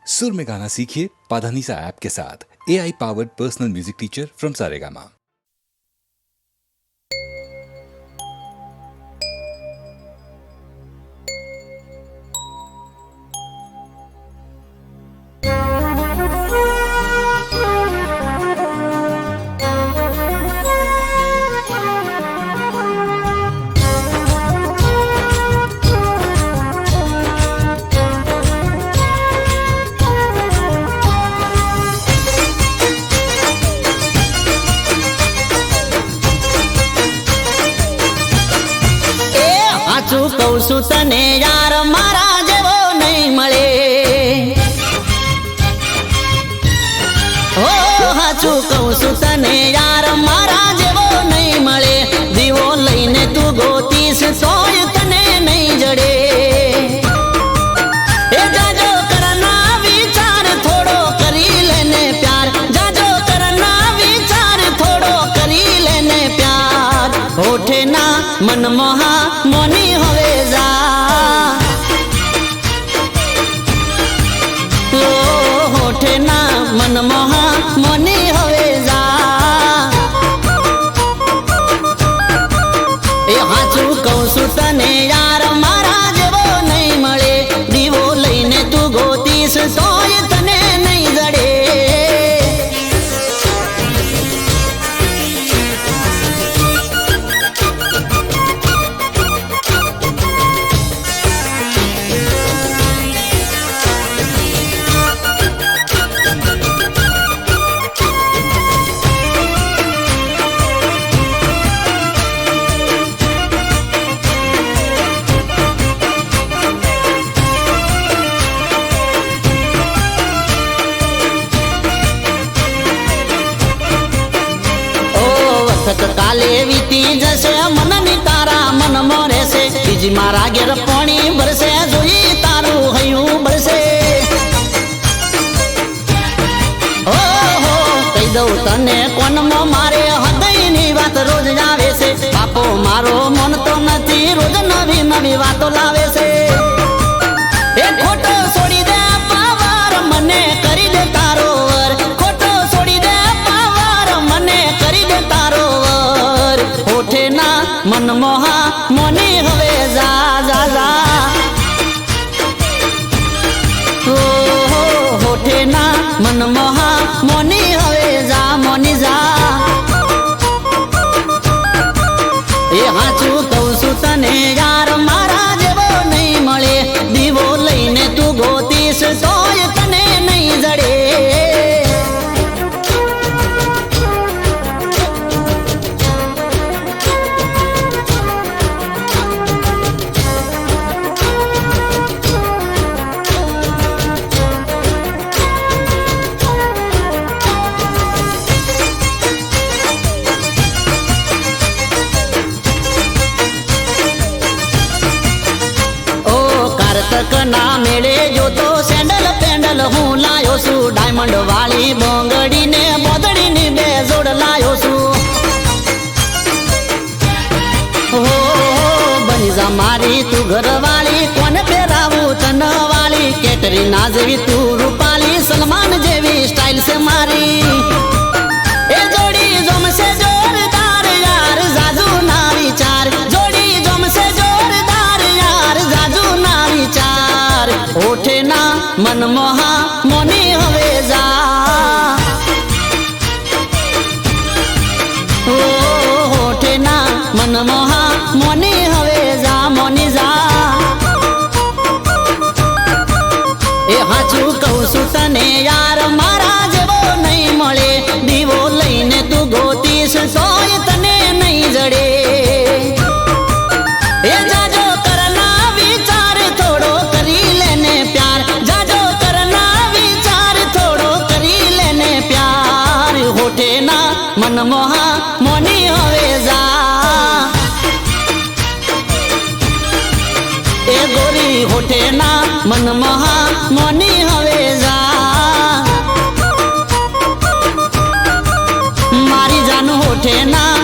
सुर में गाना सीखिए पाधानीसा ऐप के साथ। AI powered personal music teacher from Saregama. સાચું કહું છું તને યાર મારા જેવો નહીં મળે હો સાચું કહું છું તને યાર મારા જેવો નહીં મળે દીવો લઈને તું ગોતીશ તોય તને નહીં જડે એ જાજો કરના વિચાર થોડો કરી લેને પ્યાર જાજો કરના વિચાર થોડો કરી લેને પ્યાર હોઠે ના મનમોહા મોની હવે જા ઓ હોઠે ના મનમોહા મોની હવે જા એ હાચું કહું છું તને યાર મારા જેવો નહીં મળે દીવો લઈને તું ગોતીશ તોય તને નહીં જડે કાલે વીતી જશે મનની તારા મનમાં રહેશે બીજી મારા ઘેર પાણી ભરશે જોઈ તારું હૈયું ભરશે ઓહો કહી દઉં તને કોનમાં મારે હૃદયની વાત રોજ આવે છે બાપો મારો મન તો નથી રોજ નવી નવી વાતો લાવે છે એ ખોટો છોડી દે પાવાર મને કરી દે તારો વર ખોટો છોડી દે પાવાર મને કરી દે તારો હોઠે ના મનમોહા મોની હવે જા જા જા ઓ હોઠે ના મનમોહા મોની હવે જા મોની જા એ હાચું કહું છું તને યાર મારા જેવો નહીં મળે દીવો લઈને તું ગોતીશ તોય તને નહીં જડે ના મેળે જોતો સેન્ડલ પેન્ડલ હું લાયો છું ડાયમંડ વાળી બોંગડી ને બોદડી ની બે જોડ લાયો છું હો બની જા મારી તું ઘરવાળી કોને પહેરાવું તન વાળી કેટરીના જેવી તું રૂપાલી સલમાન જેવી સ્ટાઇલ છે મારી એ જોડી જમશે જોરદાર યાર જાજુ ના વિચાર જોડી જમશે જોરદાર યાર જાજુ ના વિચાર હોઠે ના મનમોહા મોની હવે જા ઓ હોઠે ના મનમોહા મોની હવે જા મોની જા એ હાચું કહું છું તને યાર મારા જેવો નહીં મળે દીવો લઈને તું ગોતીશ તોય તને નહીં જડે એ જાજો કરના વિચાર થોડો કરી લેને પ્યાર જાજો કરના વિચાર થોડો કરી લેને પ્યાર હોઠે ના મનમોહા મોની હવે જા એ ગોરી હોઠે ના મનમોહા મોની હવે જા મારી જાન હોઠે ના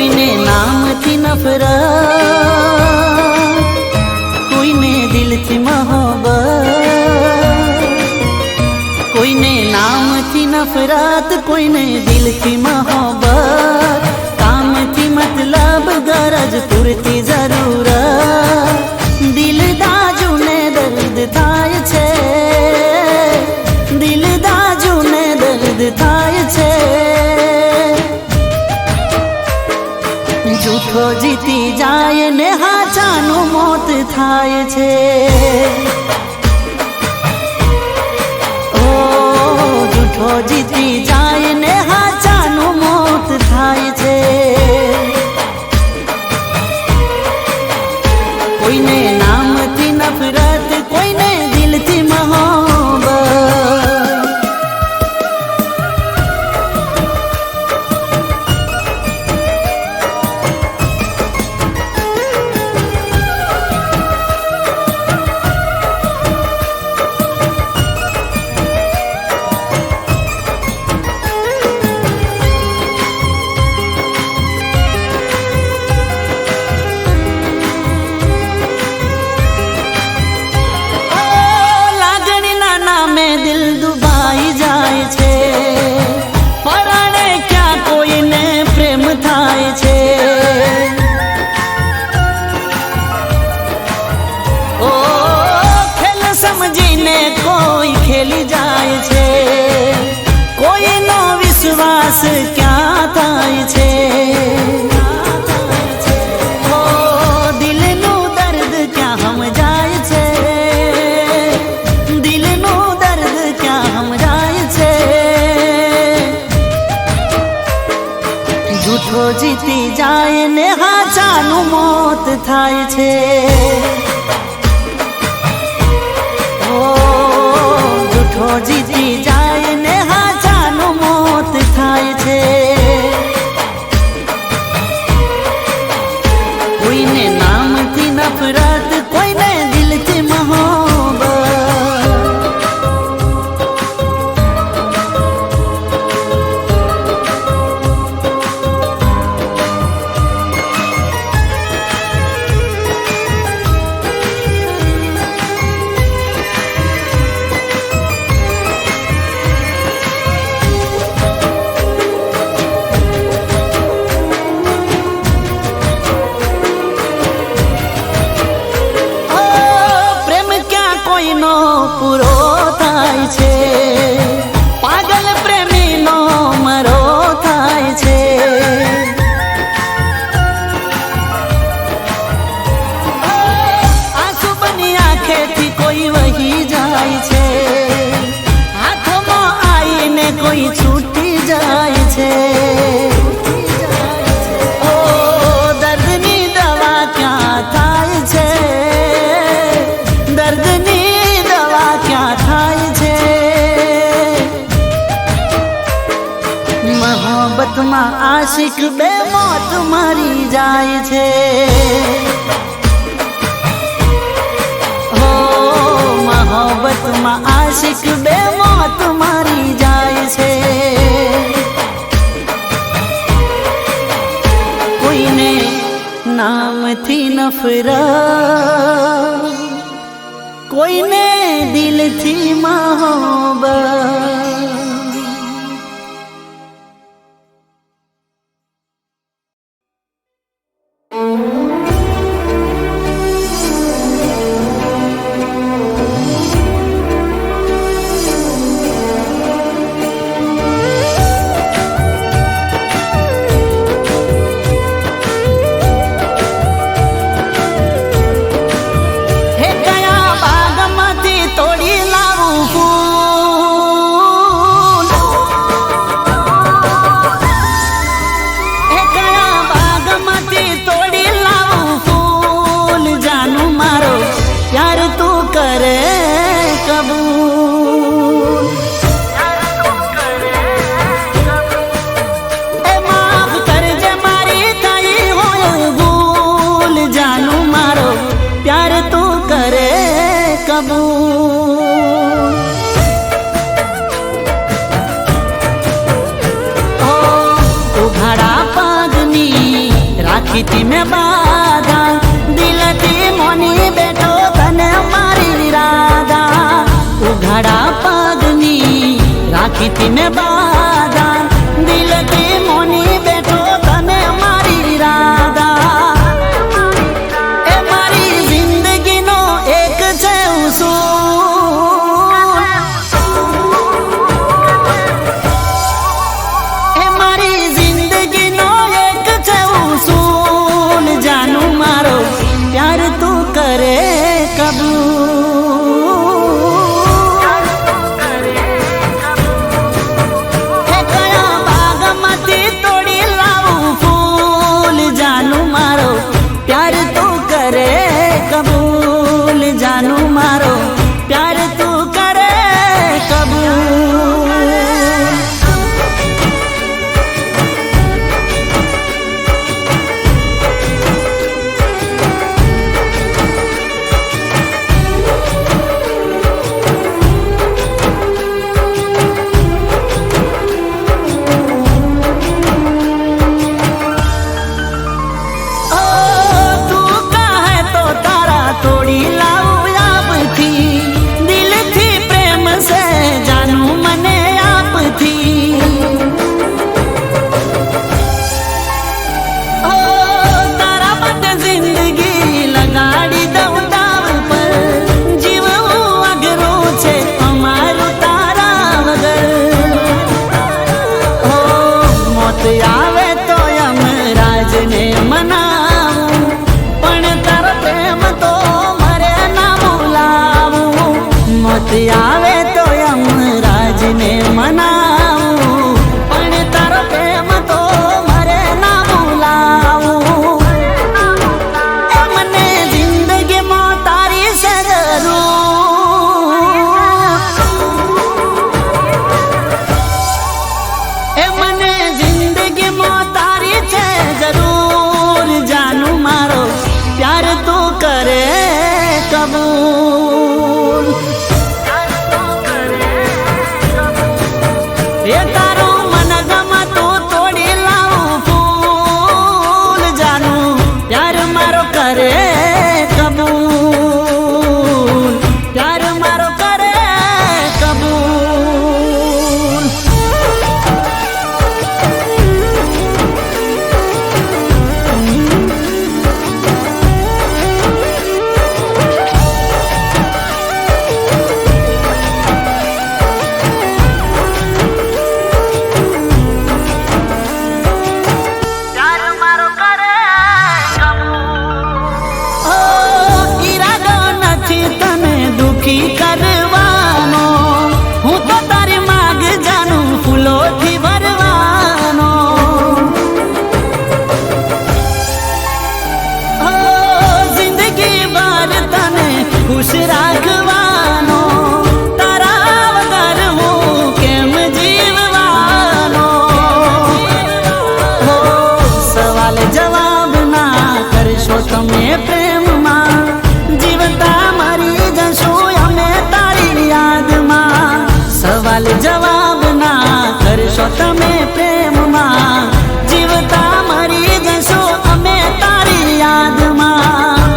કોઈને નામથી નફરત, કોઈને દિલથી મોહબ્બત, કોઈને નામથી નફરત, કોઈને દિલથી મોહબ્બત, કામથી મતલબ ગરજ પૂરતી જરૂરત, દિલદાજુને દર્દ થાય છે, દિલદાજુને દર્દ થાય છે, જૂઠો જીતી જાય ને હાચાનું મોત થાય છે, ઓ જૂઠો જીતી જાય ને હાચાનું મોત થાય છે, કોઈને નામથી નફરત, કોઈને દિલથી મોહબ્બત. દિલ દુબાઈ જાય છે, પરાણે ક્યાં કોઈને પ્રેમ થાય છે, ઓ ખેલ સમજીને કોઈ ખેલી જાય છે, કોઈનો વિશ્વાસ ક્યાં થાય છે, ઓ દિલનું દર્દ ક્યાં સમજાય છે, જૂઠો જીતી જાય ને હાચાનું મોત થાય છે, ઓ જૂઠો જીતી જાય ને હાચાનું મોત થાય છે, કોઈને નામથી નફરત, કોઈને દિલથી મોહબ્બત. કોઈનો પૂરો થાય છે, પાગલ પ્રેમીનો મરો થાય છે, આંસુ બની આંખેથી કોઈ વહી જાય છે, હાથમાં આવીને કોઈ છૂટી જાય છે, ઓ દર્દની દવા ક્યાં થાય છે, દર્દની દવા ક્યાં થાય છે, મોહબ્બતમાં આશિક બે મોત મરી જાય છે, હો મોહબ્બતમાં આશિક બે મોત મરી જાય છે, કોઈને નામથી નફરત, કોઈને દિલથી મોહબ્બત. હે કયા બાગમાંથી તોડી લાવું ફૂલ, રાખી તી મેં બાધા દિલથી મોની બેઠો તને મારી રાધા ઉઘાડા પગની રાખી તી મેં બાધા દિલથી મોની બેઠો તને મારી રાધા એ મારી જિંદગીનો એક છે ઉસૂલ એ મારી જિંદગીનો એક છે ઉસૂલ જાનું મારો પ્યાર તું કરે કબૂલ એ કયા બાગમાંથી તોડી લાવું ફૂલ જાનું મારો પ્યાર તું કરે કબૂલ જાનું મારો પ્યાર તું કરે કબૂલ આવે તો યમરાજને મનાવું પણ તારો પ્રેમ તો મરે ના બોલાવું મોત આવે તો યમરાજને મનાવું પણ તારો પ્રેમ તો મરે ના બોલાવું એ મને જિંદગીમાં તારી છે જરૂર એ મને જિંદગીમાં તારી છે જરૂર જાનું મારો પ્યાર તું કરે કબૂલ એ તારું મન ગમતું તોડી લાવું ફૂલ જાનું પ્યાર મારો કરે કબૂલ પ્યાર મારો કરે કબૂલ દુખી કરવાનો હું તો તારી માગ જાનું ફૂલોથી ભરવાનો જિંદગી ભર તને ખુશ રાખવાનો તારા વગર હું કેમ જીવવાનો સવાલ જવાબ ના કરશો તમે પ્રેમમાં જીવતા મરી જશું અમે તારી યાદમાં સવાલ જવાબ ના કરશો તમે પ્રેમમાં જીવતા મરી જશું અમે તારી યાદમાં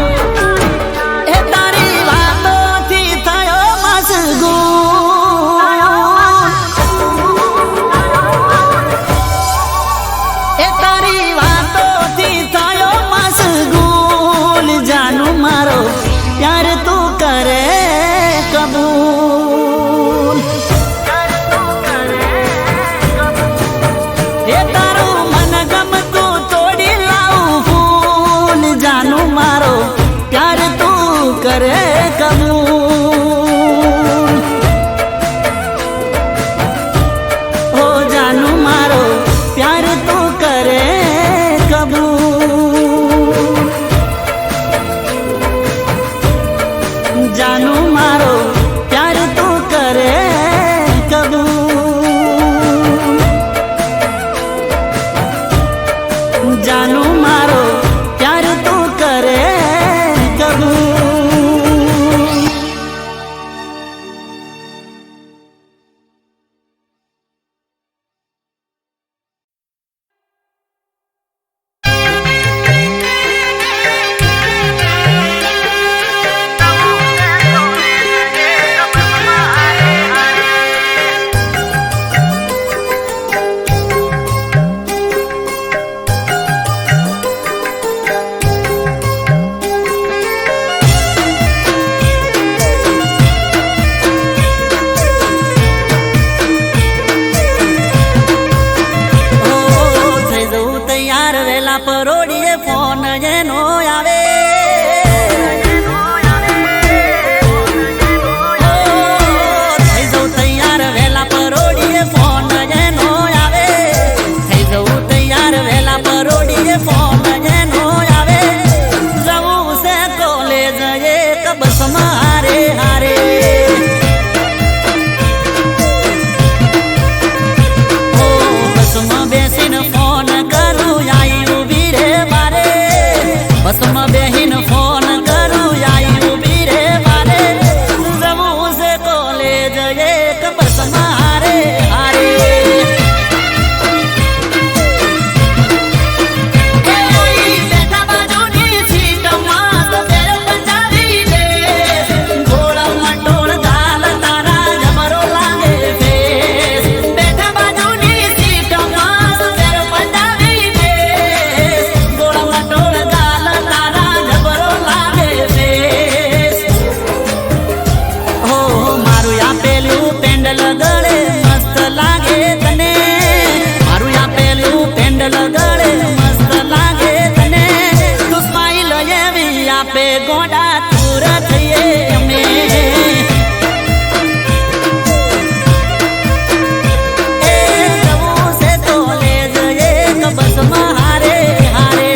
એ તારી વાતોથી થયો મશગૂલ એ તારી વાતોથી થયો મશગૂલ જાનું મારો પ્યાર તું કરે કબૂલ એ તારું મન ગમતું તોડી લાવું ફૂલ જાનું મારો પ્યાર તું કરે કબૂલ ઓ જાનું મારો પ્યાર તું કરે કબૂલ જાનું મારો પ્યાર તું કરે કબૂલ જાનું મારો પ્યાર તું કરે કબૂલ પરોડીએ ફોન એનો આવે થઈ જવું તૈયાર વેલા પરોડીએ ફોન એનો આવે થઈ જવું તૈયાર વેલા પરોડીએ ફોન એનો આવે જવું છે કોલેજ એક બસમાં હારે હારે બસમાં બેસીને ફોન કરું આઈ ઉભી રે મારે બસમાં બેહીને ફોન કરું આઈ ઉભી રે મારે જવું છે કોલેજ એક બસમાં હારે હારે બેઠા બાજુની સીટમાં તો બેર પંજાબી દે ગોળામાં ટોળ ગાલ તારા જમરો લાગે ફેસ બેઠા બાજુની સીટમાં તો બેર પંજાબી દે ગોળામાં ટોળ ગાલ તારા જમરો લાગે ફેસ હો મારું આપેલું પેન્ડલ ગળે મસ્ત લાગે તને મારું આપેલું પેન્ડલ ગળે મસ્ત લાગે તને તું સ્માઈલ એવી આપે ગોડા તુર થઈએ અમે એ જવું છે કોલેજ એક બસમાં હારે હારે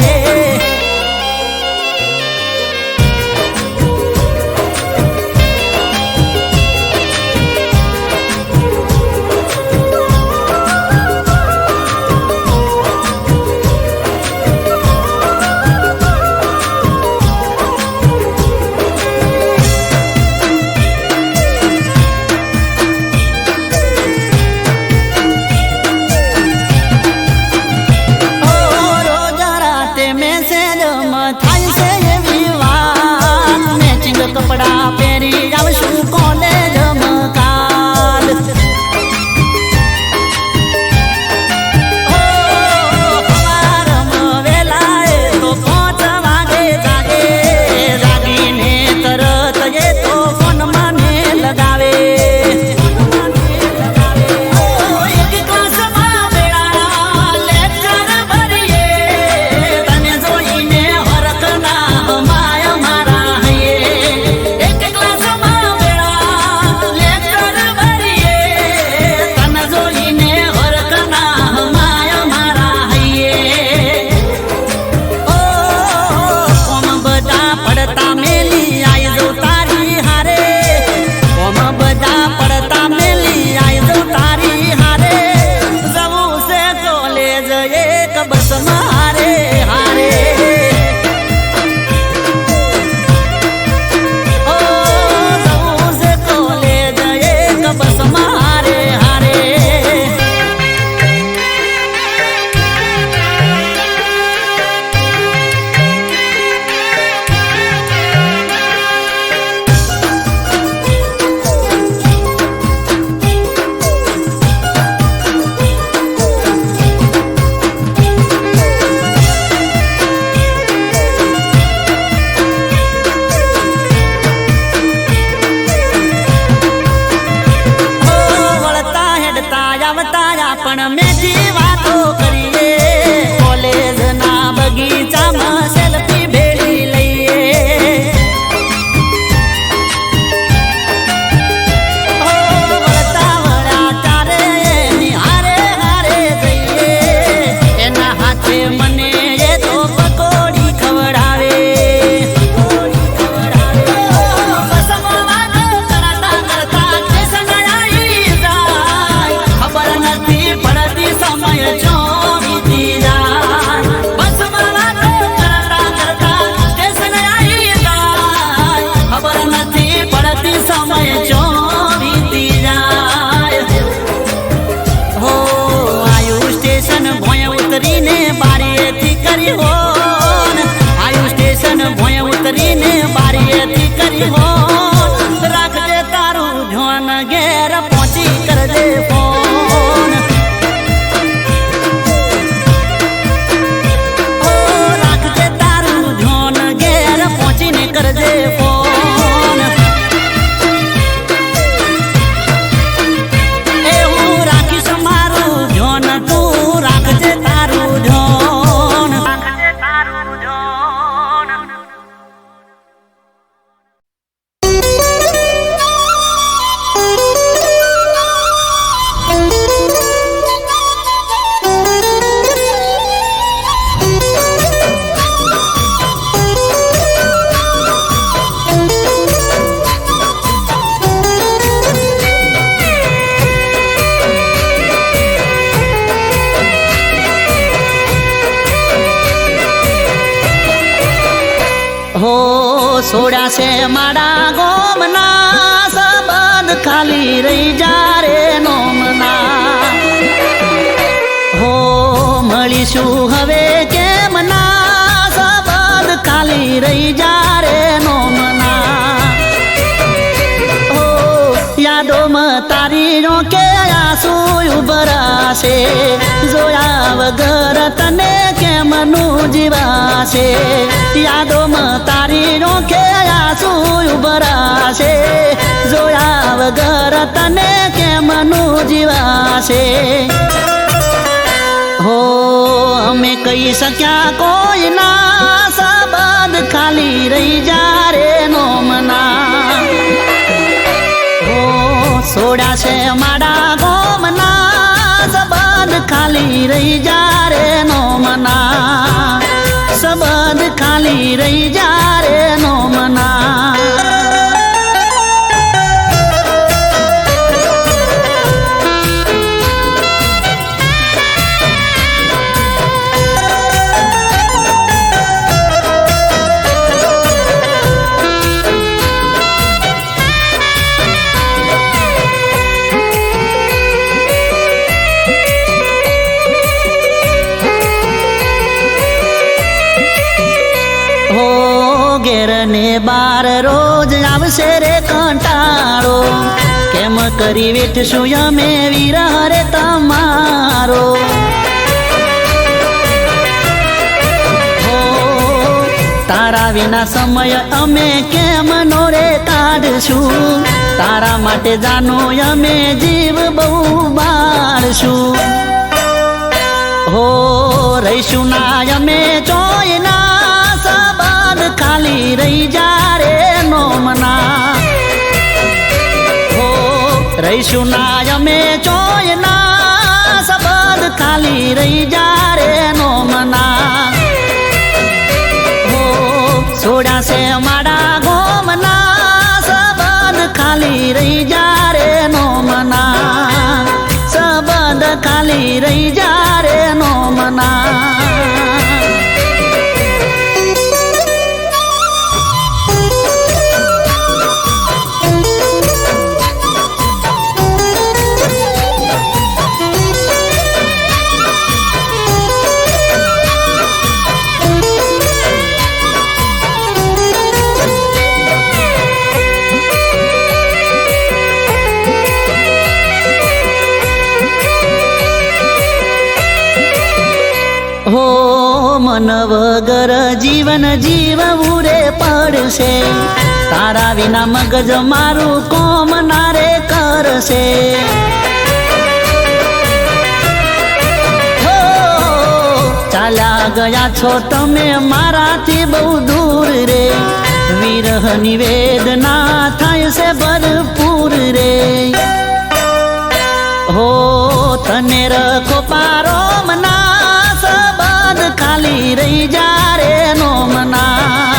રોજ રાતે મેસેજમાં થાય છે એવી વાત મેચિંગ કપડાં પહેરી આવશું કોલેજમાં કાલ સવારમાં વહેલા એ તો 5 વાગે જાગે જાગીને તરત એ તો ફોનમાં ને લગાવે એક ક્લાસમાં બેડા લેક્ચર ભરીએ તને જોઈને હરખના માય મારા હૈયે એક ક્લાસમાં બેડા લેક્ચર ભરીએ તને જોઈને હરખના માય મારા હૈયે ઓ કોમ બધા પડતા મેલી આઈ જો તારી હારે કોમ બધા પડતા મેલી આઈ જો તારી હારે જવું છે કોલેજ એક બસમાં હારે હારે ઓ જવું છે કોલેજ એક બસમાં હારે હારે વળતા હેડતા આવતા પણ મેથી વાતો કરીએ કોલેજના બગીચામાં સેલ્ફી ભેળી લઈએ વળતા વળ્યા તારે એની હારે હારે જઈએ એના હાથે મને એ તો પકોડી ખવડાવે બસમાં વાતો કરતા કરતા સ્ટેશન આવી જાય ખબર નથી પડતી સમય જો વીતી જાય બસમાં વાતો કરતા કરતા સ્ટેશન આવી જાય ખબર નથી પડતી સમય જો વીતી જાય હો આયુ સ્ટેશન ભોય ઉતરીને બારીએથી કરી હોન આયુ સ્ટેશન ભોય ઉતરીને બારીએથી કરી હોન રાખજે તારું ધ્યાન ઘેર પહોંચી કરજે ફોન ઓ રાખજે તારું ધ્યાન ઘેર પહોંચીને કરજે ફોન એ હું રાખીશ મારું ધ્યાન તું રાખજે તારું ધ્યાન હો સોડ્યા છે મારા ગોમના સંબંધ ખાલી રહી જા રે નોમના હો મળીશું હવે કેમ ના સંબંધ ખાલી રહી જા રે નોમના હો યાદોમાં તારી રોકે આંસુ ઉભરાશે જોયા વગર તને કેમનું જીવાશે યાદોમાં તારી રોકે આંસુ ઉભરાશે જોયા વગર તને કેમનું જીવાશે હો અમે કહી શક્યા કોઈના સંબંધ ખાલી રહી જા રે નોમના હો સોડ્યા છે મારા ગોમના સંબંધ ખાલી રહી જા રે નોમના સંબંધ ખાલી રહી જા રે નોમના ઘેર ને બાર રોજ આવશે રે કંટાળો કેમ કરી વેઠશું અમે વિરહ રે તમારો હો તારા વિના સમય અમે કેમ નો રે કાઢશું તારા માટે જાનો અમે જીવ બહુ બાળશું હો રહીશું ના અમે ચોયના ખાલી રહી જા રે નોમના હો રહીશું ના અમે ચોયના સંબંધ ખાલી રહી જા રે નોમના હો સોડ્યા છે મારા ગોમના સંબંધ ખાલી રહી જા રે નોમના સંબંધ ખાલી રહી જા રે નોમના હો મન વગર જીવન જીવવું રે પડશે તારા વિના મગજ મારું કોમ ના રે કરશે હો ચાલ્યા ગયા છો તમે મારાથી બહુ દૂર રે વિરહની વેદના થાય છે ભરપૂર રે હો તને રખો પારો મના ખાલી રહી જા રે નોમના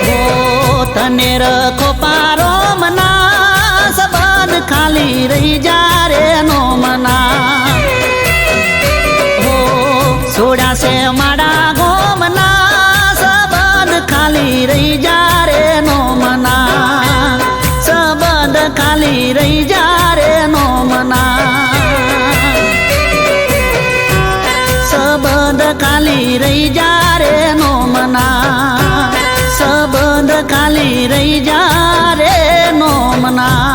હો તને રખો પારો મના સંબંધ ખાલી રહી જા રે નોમના હો સોડ્યા છે મારા ગોમના સંબંધ ખાલી રહી જા રે નોમના સંબંધ ખાલી રહી જા રે નોમના સંબંધ ખાલી રહી જા રે નોમના સંબંધ ખાલી રહી જા રે નોમના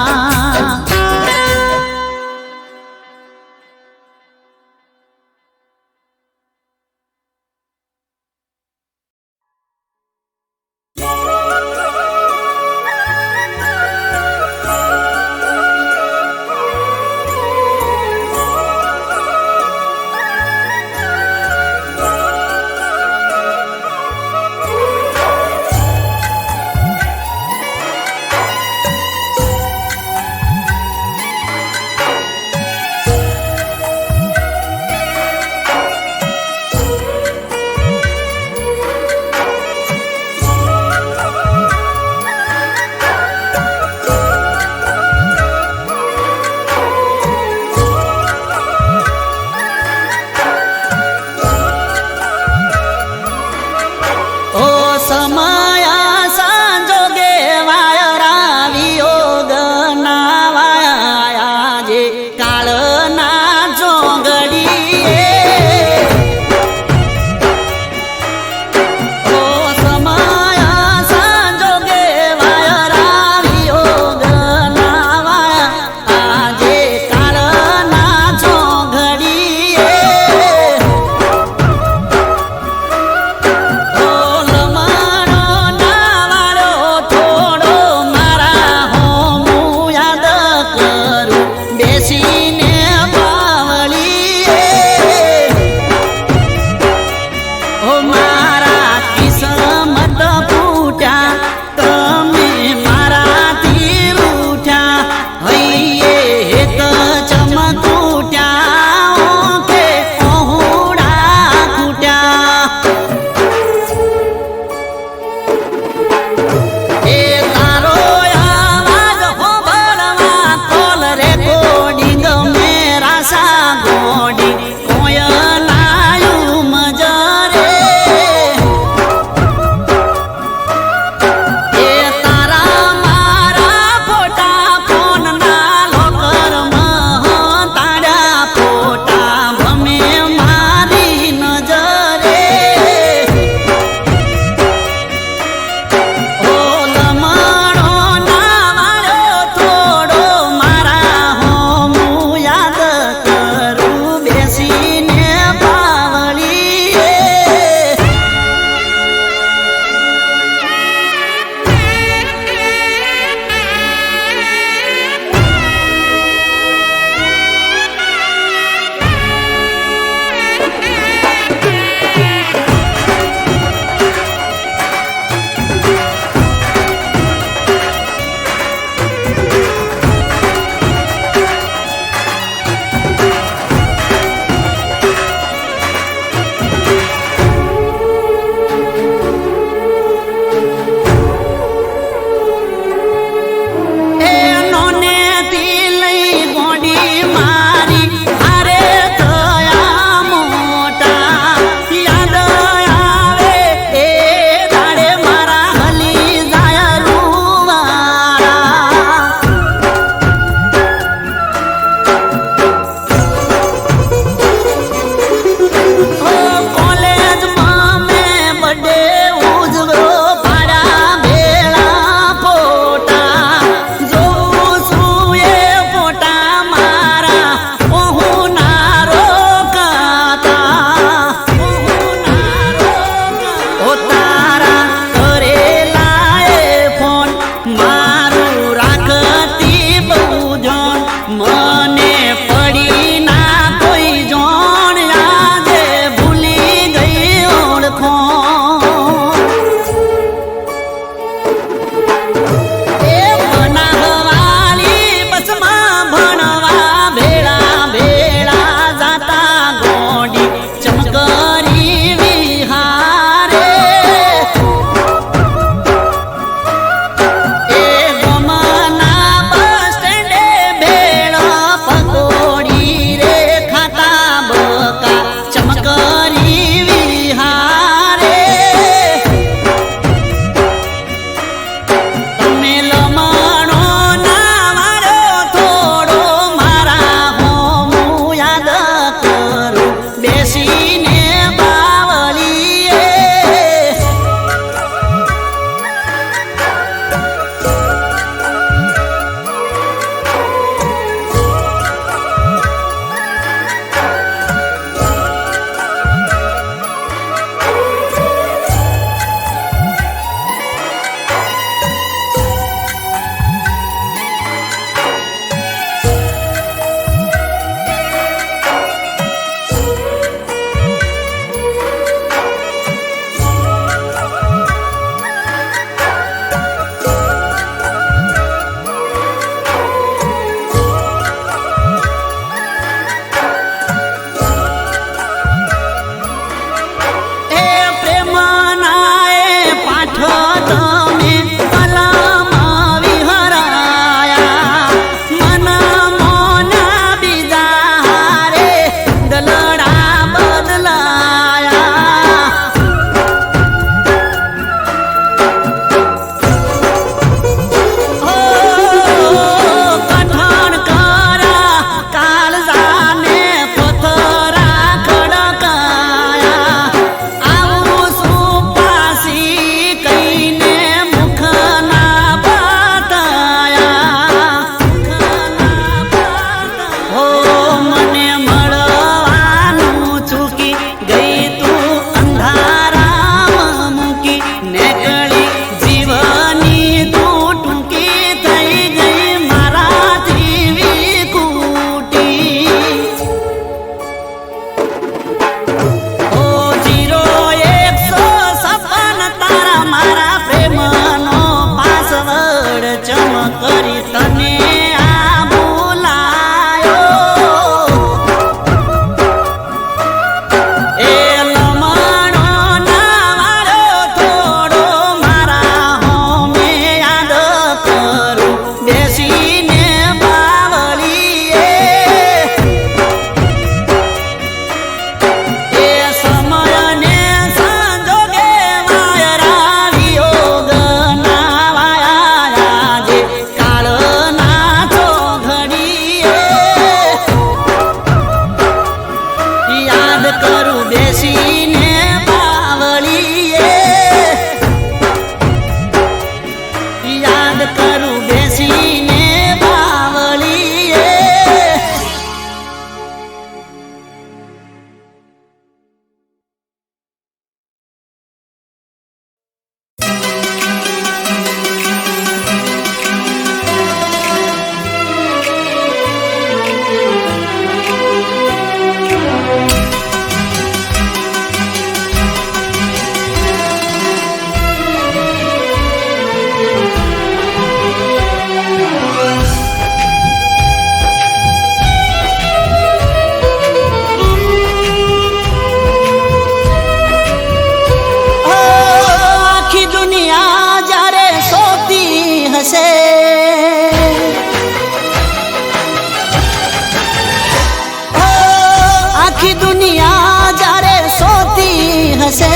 હશે,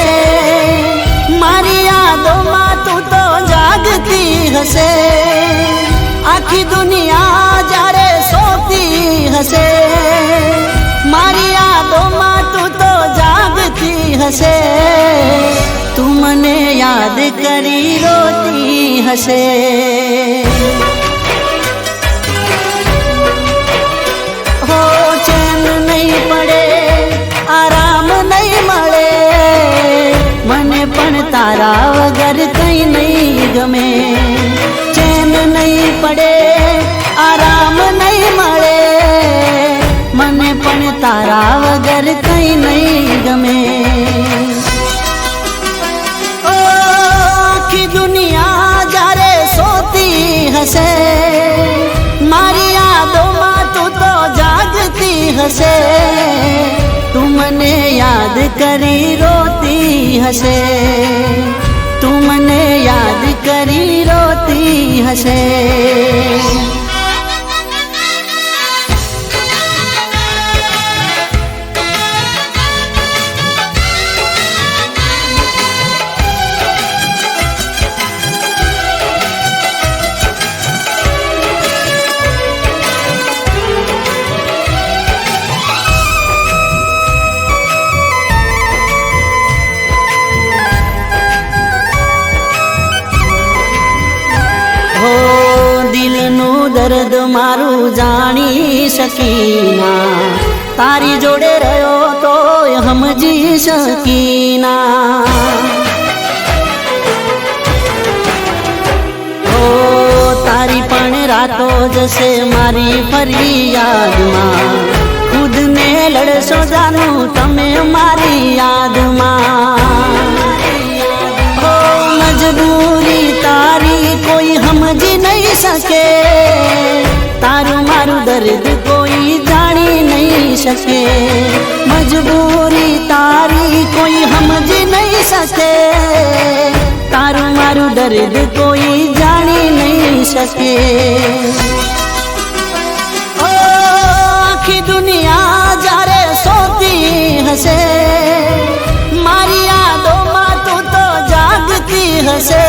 મારી યાદોમાં તું તો જાગતી હશે, આખી દુનિયા જ્યારે સોતી હશે, મારી યાદોમાં તું તો જાગતી હશે, તું મને યાદ કરી રોતી હશે. હો ચેન નહીં પડે, આરામ નહીં મળે, મને પણ તારા વગર કંઈ નહીં ગમે. ચેન નહીં પડે, આરામ નહીં મળે, મને પણ તારા વગર કંઈ નહીં ગમે. ઓ આખી દુનિયા જ્યારે સોતી હશે, મારી યાદોમાં તું તો જાગતી હશે, તું મને યાદ કરી રોતી હશે, તું મને યાદ કરી રોતી હશે. દિલનું દર્દ મારું જાણી શકીના, તારી જોડે રહ્યો તો સમજી શકીના. ઓ તારી પણ રાતો જશે મારી ફરિયાદમાં, ખુદને લડશો જાનું તમે મારી યાદમાં. ઓ મજબૂરી તારી કોઈ સમજી નહીં શકે, તારું મારું દર્દ કોઈ જાણી નહીં શકે, મજબૂરી તારી કોઈ સમજી નહીં શકે, તારું મારું દર્દ કોઈ જાણી નહીં શકે. ઓ આખી દુનિયા જ્યારે સોતી હશે, મારી યાદોમાં તું તો જાગતી હશે,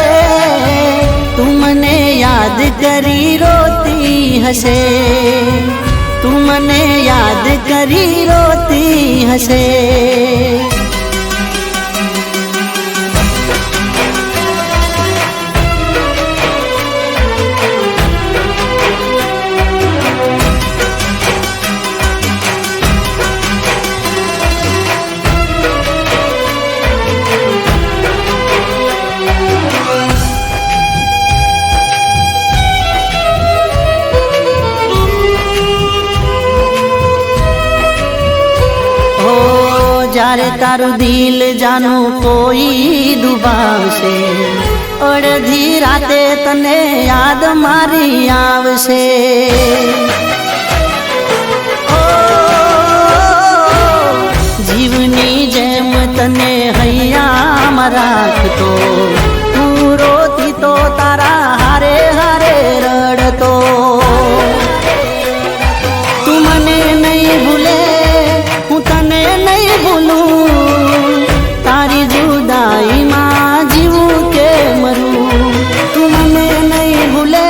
તું મને યાદ કરી રોતી હશે, તું મને યાદ કરી રોતી હશે. જ્યારે તારું દિલ જાનું કોઈ ડૂબાવશે, અડધી રાતે તને યાદ મારી આવશે. ઓ જીવની જેમ તને હૈયામાં રાખતો, તું રોતી તો તારા હારે હારે રડતો. તું મને નહીં ભૂલે, હું તને નહીં ભૂલું, તારી જુદાઈમાં જીવું કે મરું. તું મને નહીં ભૂલે,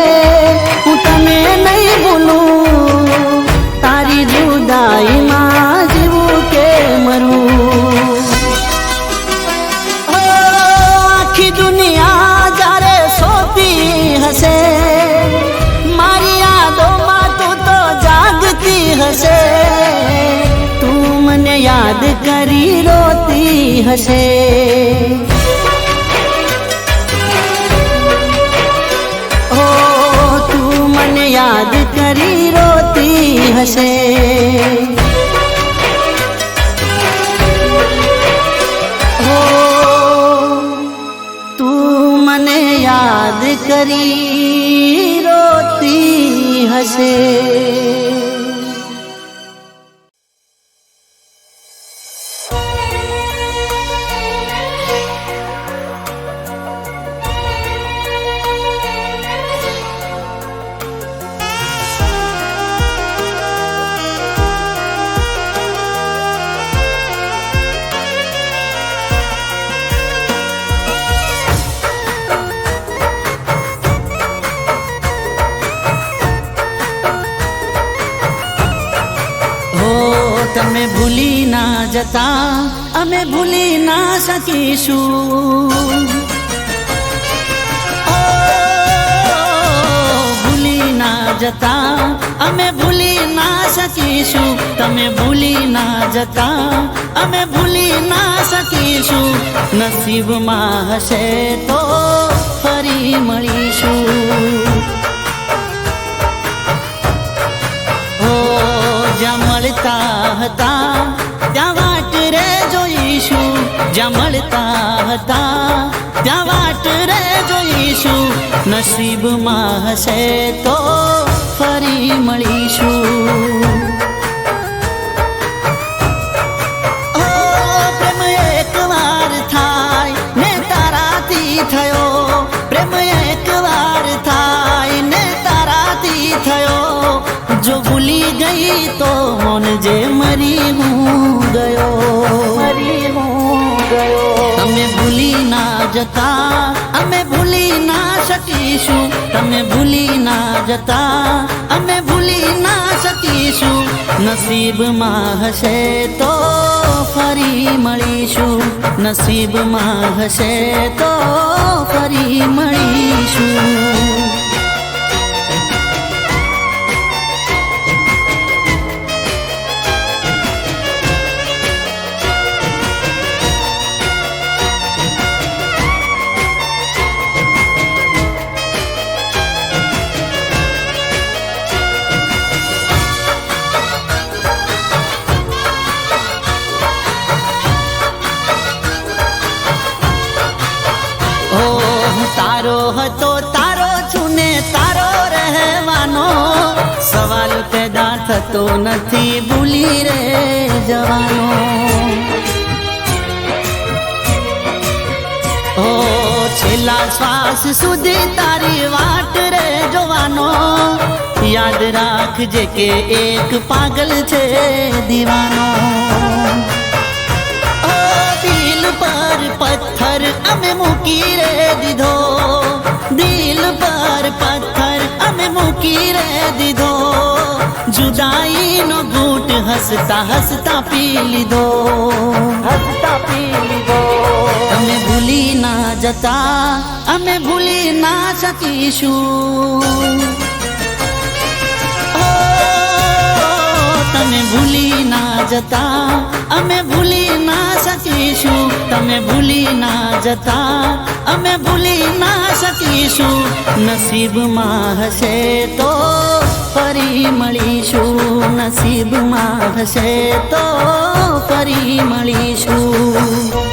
હું તને નહીં ભૂલું, તારી જુદાઈમાં જીવું કે મરું. આખી દુનિયા જ્યારે સોતી હશે, મારી યાદોમાં તું તો જાગતી હશે, યાદ કરી રોતી હશે. ઓ તું મને યાદ કરી રોતી હશે. ઓ તું મને યાદ કરી રોતી હશે. જતા અમે ભૂલી ના શકીશું. ઓ, ભૂલી ના જતા અમે ભૂલી ના શકીશું. તમે ભૂલી ના જતા અમે ભૂલી ના શકીશું. નસીબમાં હશે તો ફરી મળીશું. જ્યાં મળતા હતા ત્યાં વાટ રે જોઈશું. જ્યાં મળતા હતા ત્યાં વાટ રે જોઈશું. નસીબમાં હશે તો ફરી મળીશું. ઓ પ્રેમ એકવાર થાય ને તારાથી થયો. પ્રેમ એકવાર થાય ને તારાથી થયો. જો ભૂલી ગઈ તો મોનજે મરી હું ગયો. તમે ભૂલી ના જતા અમે ભૂલી ના શકીશું. તમે ભૂલી ના જતા અમે ભૂલી ના શકીશું. નસીબમાં હશે તો ફરી મળીશું. નસીબમાં હશે તો ફરી મળીશું. તારો હતો તારો છું ને તારો રહેવાનો. સવાલ પેદા થતો નથી ભૂલી રે જવાનો. ઓ છેલ્લા શ્વાસ સુધી તારી વાટ રે જોવાનો. યાદ રાખજે કે એક પાગલ છે દીવાનો. દિલ પર પથ્થર અમે મૂકી રે દીધો. દિલ પર પથ્થર અમે મૂકી રે દીધો. જુદાઈનો ઘૂંટ હસતા હસતા પી લીધો. તમે ભૂલી ના જતા અમે ભૂલી ના શકીશું. તમે ભૂલી ના જતા અમે ભૂલી ના શકીશું. તમે ભૂલી ના જતા અમે ભૂલી ના શકીશું. નસીબમાં હશે તો ફરી મળીશું. નસીબમાં હશે તો ફરી મળીશું.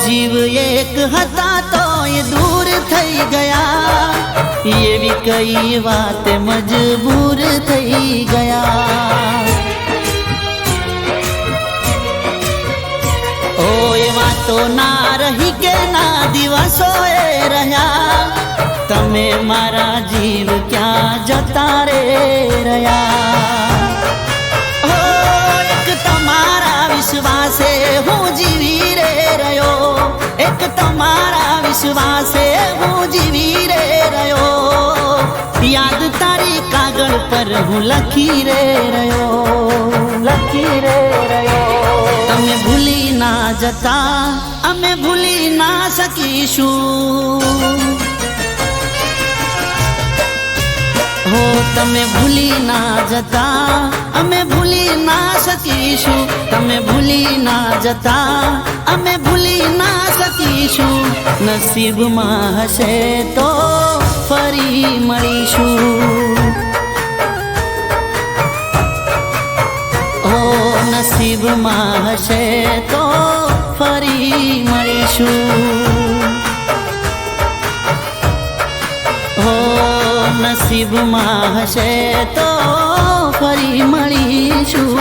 જીવ એક હતા તો એ દૂર થઈ ગયા. એવી કઈ વાત મજબૂર થઈ ગયા. ઓ એ વાતો ના રહી કે ના દિવસો એ રહ્યા. તમે મારા જીવ ક્યાં જતા રે રહ્યા. ઓ એક તમારા વિશ્વાસે હું જીવી રે રહ્યો. એક તમારા વિશ્વાસે હું જીવી રે રહ્યો. યાદ તારી કાગળ પર હું લખી રે રહ્યો. તમે ભૂલી ના જતા અમે ભૂલી ના શકીશું. હો તમે ભૂલી ના જતા અમે ભૂલી ના શકીશું. તમે ભૂલી ના જતા અમે ભૂલી ના શકીશું. નસીબમાં હશે તો ફરી મળીશું. ઓ નસીબમાં હશે તો ફરી મળીશું. ઓ નસીબમાં હશે તો ફરી મળીશું.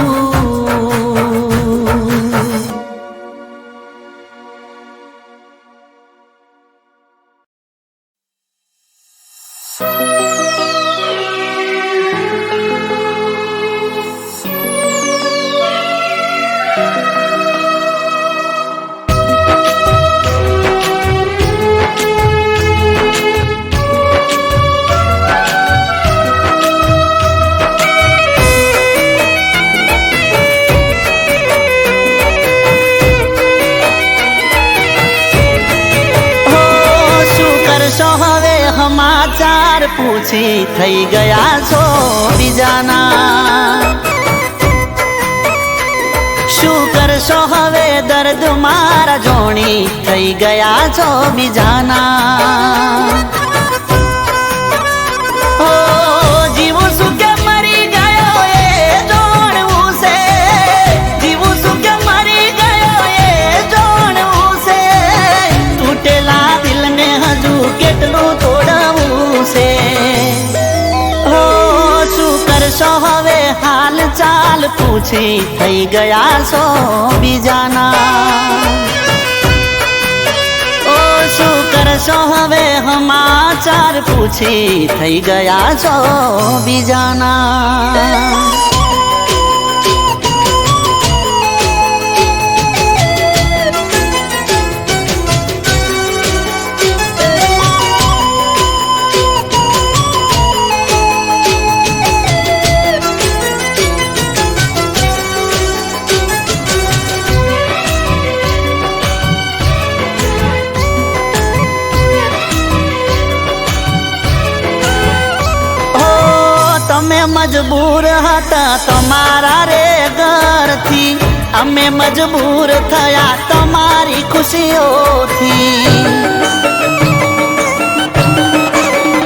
સમાચાર પૂછી થઈ ગયા છો બીજાના શું કરશો હવે દર્દ મારા જોણી થઈ ગયા છો બીજાના ઓ જીવું શું કે મરી ગયો એ જોણવું છે જીવું શું કે મરી ગયો એ જોણવું છે તૂટેલા દિલને હજુ કેટલું તોડવું છે ઓ શું કરશો હવે હાલ ચાલ પૂછી થઈ ગયા છો બીજાના ઓ શું કરશો હવે સમાચાર પૂછી થઈ ગયા છો બીજાના મજબૂર હતા તમારા રે ઘરથી અમે મજબૂર થયા તમારી ખુશીઓથી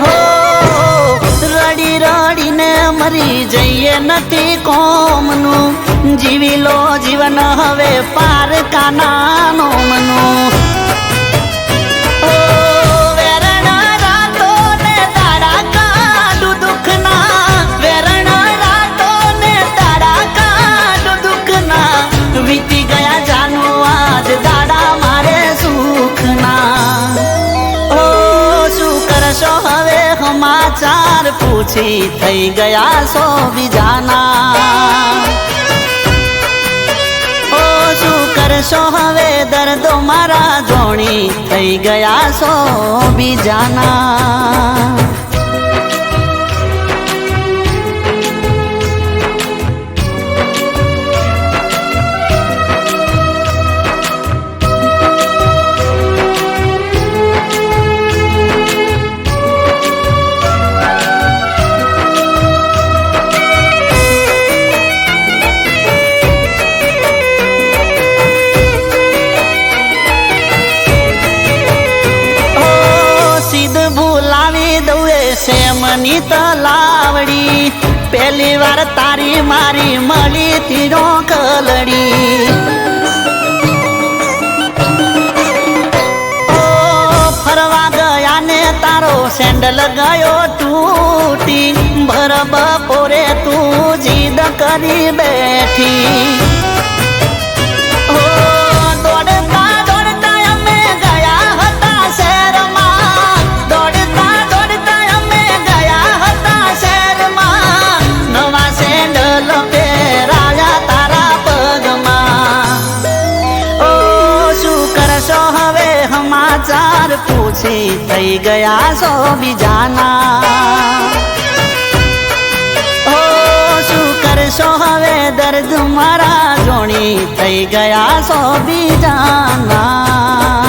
હો રડી રડીને મરી જઈએ નથી કોમનું જીવી લો જીવન હવે પારકાનાનો મનું સમાચાર પૂછી થઈ ગયા છો બીજાના ઓ શું કરશો હવે દર્દો મારા જોણી થઈ ગયા છો બીજાના સેમની તલાવડી પહેલી વાર તારી મારી મળી તીરો કલડી ઓ ફરવા ગયા ને તારો સેન્ડલ ગયો તૂટી ભર બપોરે તું જીદ કરી બેઠી સમાચાર પૂછી થઈ ગયા છો બીજાના ઓ શું કરશો હવે દર્દ મારા જોણી થઈ ગયા છો બીજાના